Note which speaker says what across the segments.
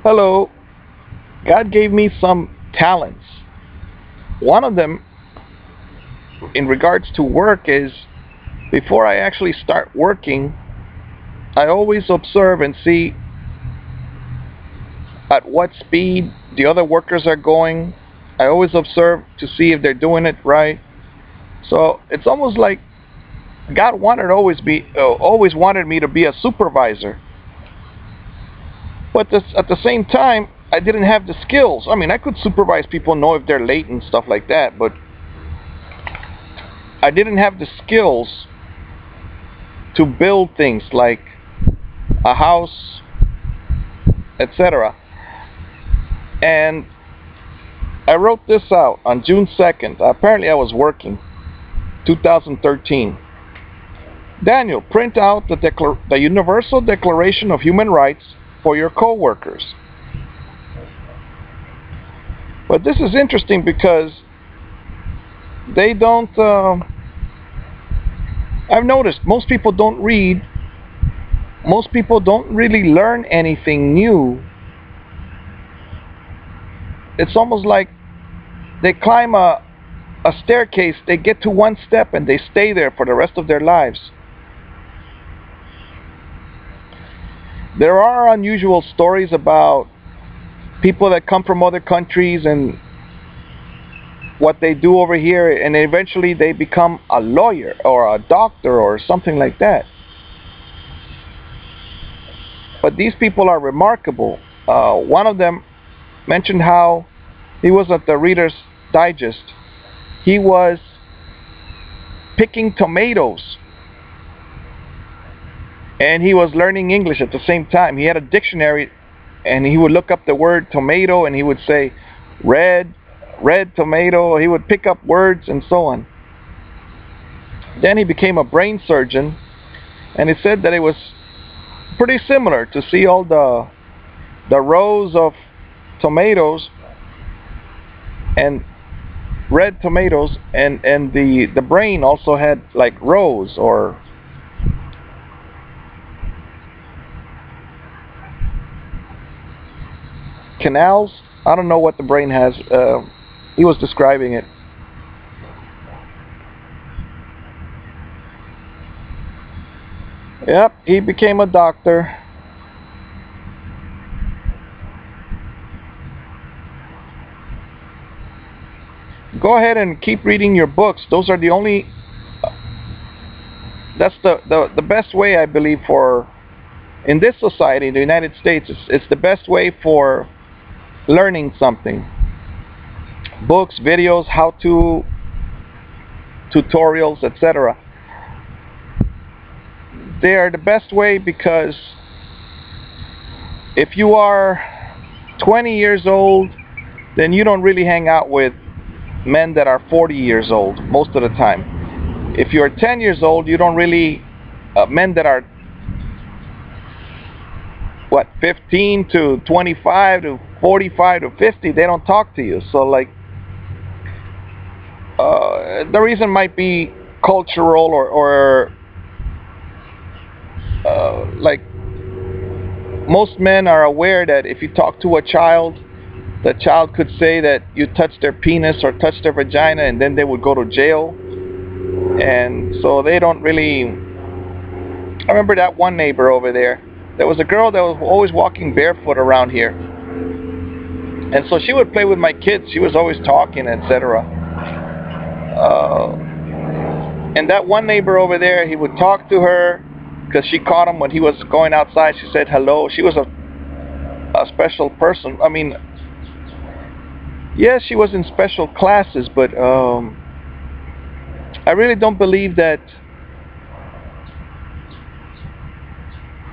Speaker 1: Hello. God gave me some talents. One of them, in regards to work, is before I actually start working, I always observe and see at what speed the other workers are going. I always observe to see if they're doing it right. So it's almost like God always wanted me to be a supervisor, but at the same time, I didn't have the skills. I mean, I could supervise people, know if they're late and stuff like that, but I didn't have the skills to build things like a house, etc. And I wrote this out on June 2nd. Apparently, I was working, 2013. Daniel, print out the Universal Declaration of Human Rights for your coworkers. But this is interesting because they don't. I've noticed most people don't read. Most people don't really learn anything new. It's almost like they climb a staircase, they get to one step, and they stay there for the rest of their lives. There are unusual stories about people that come from other countries and what they do over here, and eventually they become a lawyer or a doctor or something like that. But these people are remarkable. One of them mentioned how he was at the Reader's Digest. He was picking tomatoes and he was learning English at the same time. He had a dictionary and he would look up the word tomato and he would say red tomato. He would pick up words and so on. Then he became a brain surgeon, and he said that it was pretty similar to see all the rows of tomatoes and red tomatoes, and the brain also had like rows or canals. I don't know what the brain has. He was describing it. Yep, he became a doctor. Go ahead and keep reading your books. Those are the only. That's the best way, I believe, for in this society, in the United States. It's the best way for learning something. Books, videos, how-to tutorials, etc. They are the best way because if you are 20 years old, then you don't really hang out with men that are 40 years old most of the time. If you're 10 years old, you don't really men that are 15 to 25 to 45 to 50, they don't talk to you. So like the reason might be cultural or like most men are aware that if you talk to a child, the child could say that you touched their penis or touched their vagina, and then they would go to jail. And so they don't really. I remember that one neighbor over there. There was a girl that was always walking barefoot around here, and so she would play with my kids. She was always talking, etc. And that one neighbor over there, he would talk to her because she caught him when he was going outside. She said hello. She was a special person. I mean, yes, she was in special classes, but I really don't believe that.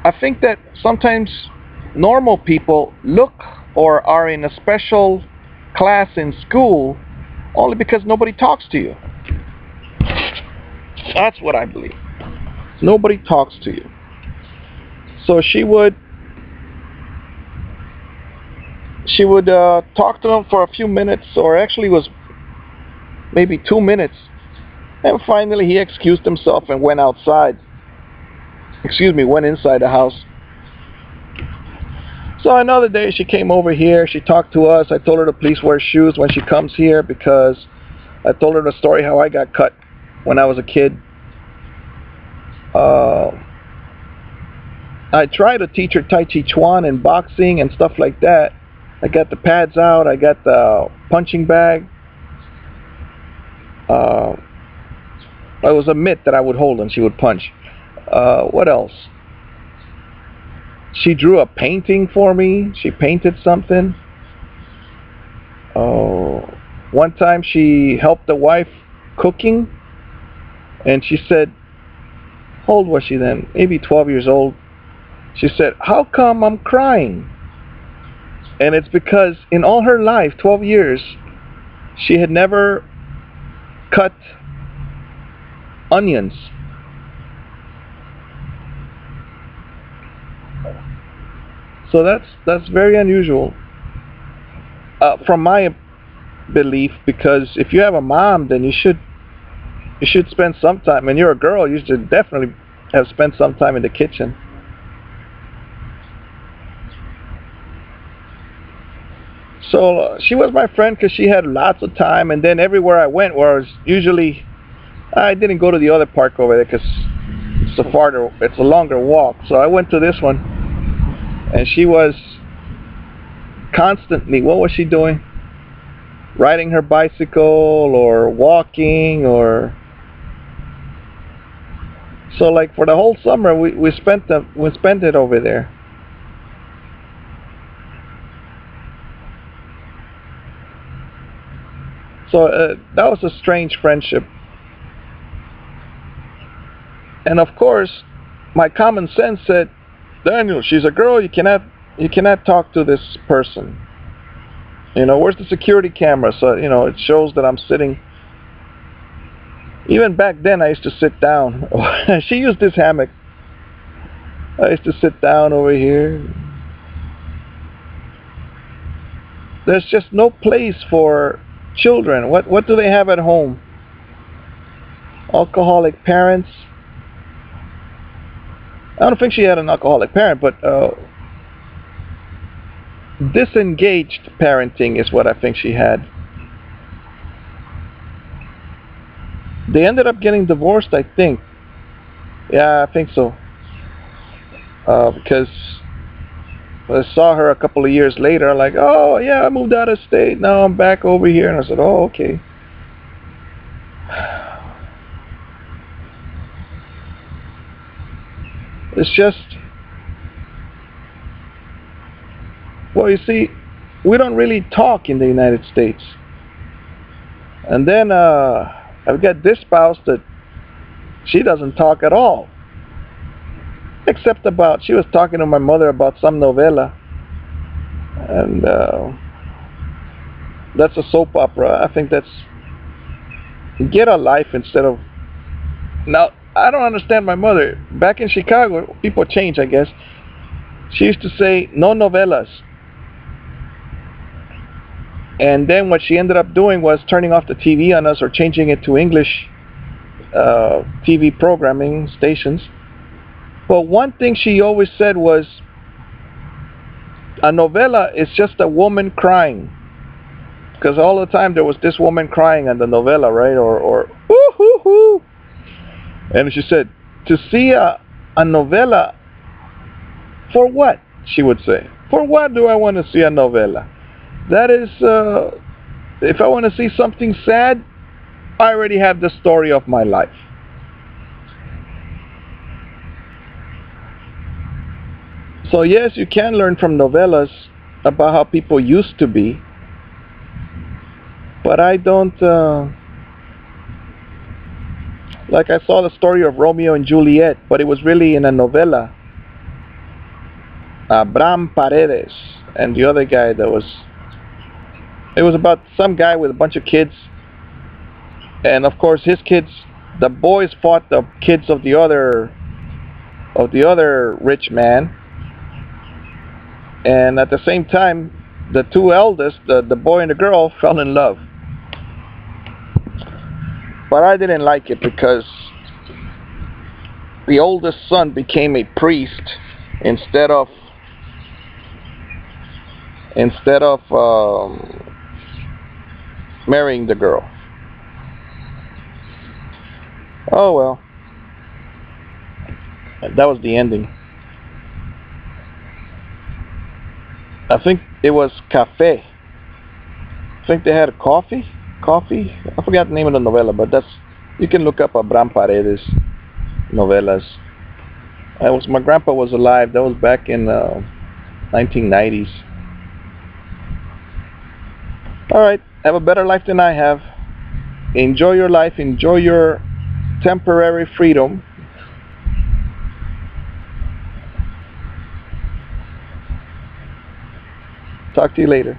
Speaker 1: I think that sometimes normal people look or are in a special class in school only because nobody talks to you. That's what I believe. Nobody talks to you. So she would talk to him for a few minutes, or actually it was maybe 2 minutes, and finally he excused himself and went outside. Went inside the house. So another day she came over here, she talked to us. I told her to please wear shoes when she comes here because I told her the story how I got cut when I was a kid. Uh, I tried to teach her Tai Chi Chuan and boxing and stuff like that. I got the pads out, I got the punching bag. Uh, it was a mitt that I would hold and she would punch. What else? She drew a painting for me. She painted something. One time she helped the wife cooking, and she said, how old was she then? Maybe 12 years old. She said, how come I'm crying? And it's because in all her life, 12 years, she had never cut onions. So that's very unusual from my belief, because if you have a mom, then you should spend some time. And you're a girl, you should definitely have spent some time in the kitchen. So she was my friend because she had lots of time, and then everywhere I went was usually, I didn't go to the other park over there because it's a longer walk. So I went to this one, and she was constantly, what was she doing? Riding her bicycle or walking, or so like for the whole summer we spent it over there. So that was a strange friendship. And of course, my common sense said, Daniel, she's a girl. You cannot talk to this person. Where's the security camera? So it shows that I'm sitting. Even back then, I used to sit down. She used this hammock. I used to sit down over here. There's just no place for children. What do they have at home? Alcoholic parents. I don't think she had an alcoholic parent, but disengaged parenting is what I think she had. They ended up getting divorced, I think. Yeah, I think so. Because I saw her a couple of years later, like, oh yeah, I moved out of state, now I'm back over here. And I said, oh, okay. It's just, well, you see, we don't really talk in the United States. And then I've got this spouse that she doesn't talk at all. Except she was talking to my mother about some novela. And that's a soap opera. I think get a life instead of, now, I don't understand my mother. Back in Chicago, people change, I guess. She used to say, no novelas. And then what she ended up doing was turning off the TV on us or changing it to English TV programming stations. But one thing she always said was, a novela is just a woman crying. Because all the time there was this woman crying on the novela, right? Or ooh, hoo, hoo. And she said, to see a novela, for what? She would say. For what do I want to see a novela? That is, if I want to see something sad, I already have the story of my life. So yes, you can learn from novelas about how people used to be, but I don't, like I saw the story of Romeo and Juliet, but it was really in a novela. Bram Paredes and the other guy it was about some guy with a bunch of kids, and of course his kids, the boys fought the kids of the other rich man, and at the same time the two eldest, the boy and the girl, fell in love. But I didn't like it because the oldest son became a priest instead of instead of marrying the girl. Oh well, that was the ending. I think it was cafe. I think they had coffee. Coffee. I forgot the name of the novella, but that's you can look up Abraham Paredes novelas. I was my grandpa was alive. That was back in 1990s. All right, have a better life than I have. Enjoy your life. Enjoy your temporary freedom. Talk to you later.